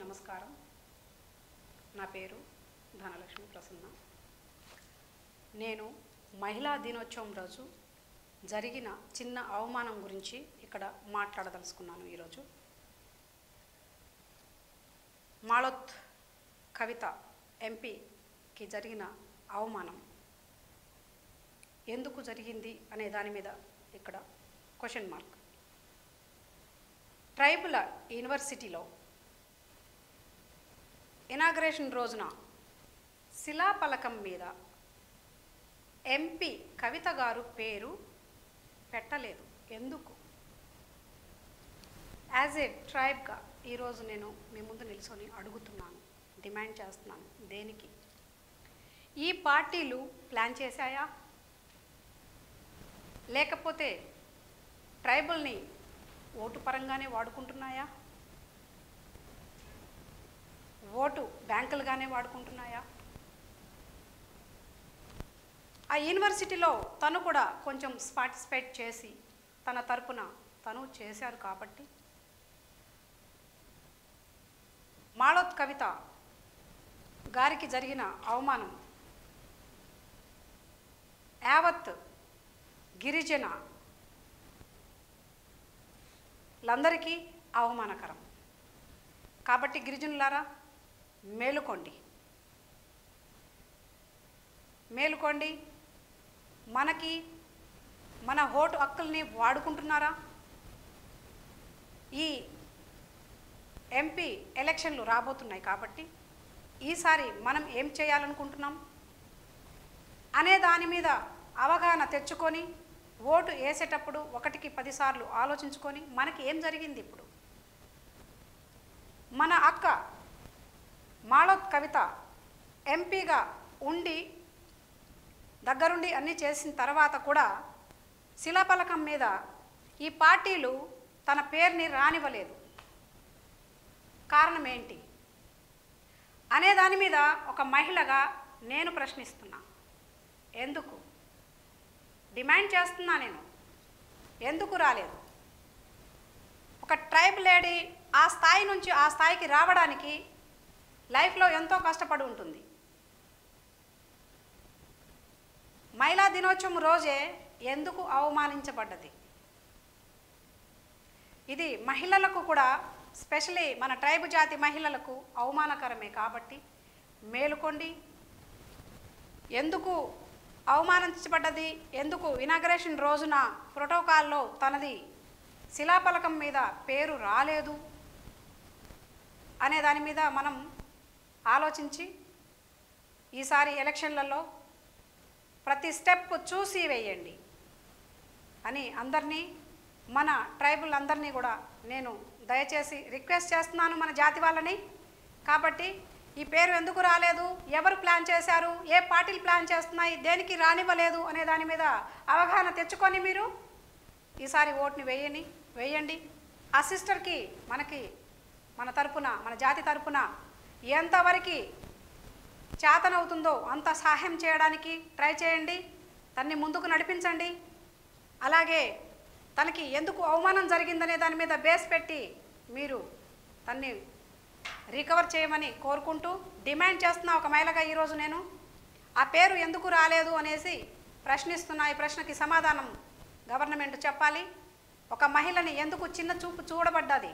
నమస్కారం. నా పేరు ధనలక్ష్మి ప్రసన్న. నేను మహిళా దినోత్సవం రోజు జరిగిన చిన్న అవమానం గురించి ఇక్కడ మాట్లాడదలుచుకున్నాను. ఈరోజు మాళోత్ కవిత ఎంపీకి జరిగిన అవమానం ఎందుకు జరిగింది అనే దాని మీద ఇక్కడ క్వశ్చన్ మార్క్. ట్రైబల్ యూనివర్సిటీలో ఇనాగ్రేషన్ రోజున శిలాఫలకం మీద ఎంపీ కవిత గారు పేరు పెట్టలేదు. ఎందుకు? యాజ్ ఏ ట్రైబ్గా ఈరోజు నేను మీ ముందు నిల్చొని అడుగుతున్నాను, డిమాండ్ చేస్తున్నాను. దేనికి? ఈ పార్టీలు ప్లాన్ చేశాయా, లేకపోతే ట్రైబల్ని ఓటు పరంగానే వాడుకుంటున్నాయా, ఓటు బ్యాంకులుగానే వాడుకుంటున్నాయా? ఆ యూనివర్సిటీలో తను కూడా కొంచెం పార్టిసిపేట్ చేసి తన తరపున తను చేశారు కాబట్టి మాళోత్ కవిత గారికి జరిగిన అవమానం యావత్ గిరిజన లందరికీ అవమానకరం. కాబట్టి గిరిజనులారా మేలుకోండి, మేలుకోండి. మనకి మన ఓటు హక్కుల్ని వాడుకుంటున్నారా? ఈ ఎంపీ ఎలక్షన్లు రాబోతున్నాయి కాబట్టి ఈసారి మనం ఏం చేయాలనుకుంటున్నాం అనే దాని మీద అవగాహన తెచ్చుకొని ఓటు వేసేటప్పుడు 1కి 10 సార్లు ఆలోచించుకొని మనకి ఏం జరిగింది. ఇప్పుడు మన అక్క మాళోత్ కవిత ఎంపీగా ఉండి దగ్గరుండి అన్నీ చేసిన తర్వాత కూడా శిలాఫలకం మీద ఈ పార్టీలు తన పేరుని రానివ్వలేదు. కారణం ఏంటి అనే దాని మీద ఒక మహిళగా నేను ప్రశ్నిస్తున్నా. ఎందుకు డిమాండ్ చేస్తున్నా నేను, ఎందుకు రాలేదు? ఒక ట్రైబ్ లేడీ ఆ స్థాయి నుంచి ఆ స్థాయికి రావడానికి లైఫ్లో ఎంతో కష్టపడి ఉంటుంది. మహిళా దినోత్సవం రోజే ఎందుకు అవమానించబడ్డది? ఇది మహిళలకు కూడా, స్పెషలీ మన ట్రైబ్ జాతి మహిళలకు అవమానకరమే. కాబట్టి మేలుకోండి. ఎందుకు అవమానించబడ్డది? ఎందుకు ఇనాగ్రేషన్ రోజున ప్రోటోకాల్లో తనది శిలాఫలకం మీద పేరు రాలేదు అనే దాని మీద మనం ఆలోచించి ఈసారి ఎలక్షన్లలో ప్రతి స్టెప్ చూసి వేయండి అని అందరినీ, మన ట్రైబుల్ అందరినీ కూడా నేను దయచేసి రిక్వెస్ట్ చేస్తున్నాను, మన జాతి వాళ్ళని. కాబట్టి ఈ పేరు ఎందుకు రాలేదు, ఎవరు ప్లాన్ చేశారు, ఏ పార్టీలు ప్లాన్ చేస్తున్నాయి, దేనికి రానివ్వలేదు అనే దాని మీద అవగాహన తెచ్చుకొని మీరు ఈసారి ఓటుని వేయండి. ఆ సిస్టర్కి మన తరపున, మన జాతి తరపున ఎంతవరకు చేతనవుతుందో అంత సహాయం చేయడానికి ట్రై చేయండి. తన్ని ముందుకు నడిపించండి. అలాగే తనకి ఎందుకు అవమానం జరిగిందనే దాని మీద బేస్ పెట్టి మీరు తన్ని రికవర్ చేయమని కోరుకుంటూ డిమాండ్ చేస్తున్నా. ఒక మహిళగా ఈరోజు నేను ఆ పేరు ఎందుకు రాలేదు అనేసి ప్రశ్నిస్తున్నా. ఈ ప్రశ్నకి సమాధానం గవర్నమెంట్ చెప్పాలి. ఒక మహిళని ఎందుకు చిన్న చూపు చూడబడ్డది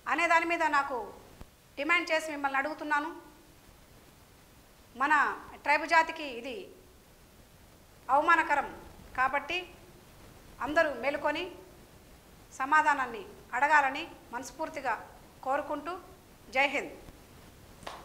అనే దాని మీద నాకు డిమాండ్ చేసి మిమ్మల్ని అడుగుతున్నాను. మన ట్రైబ్ జాతికి ఇది అవమానకరం కాబట్టి అందరూ మేలుకొని సమాధానాన్ని అడగాలని మనస్ఫూర్తిగా కోరుకుంటూ జై హింద్.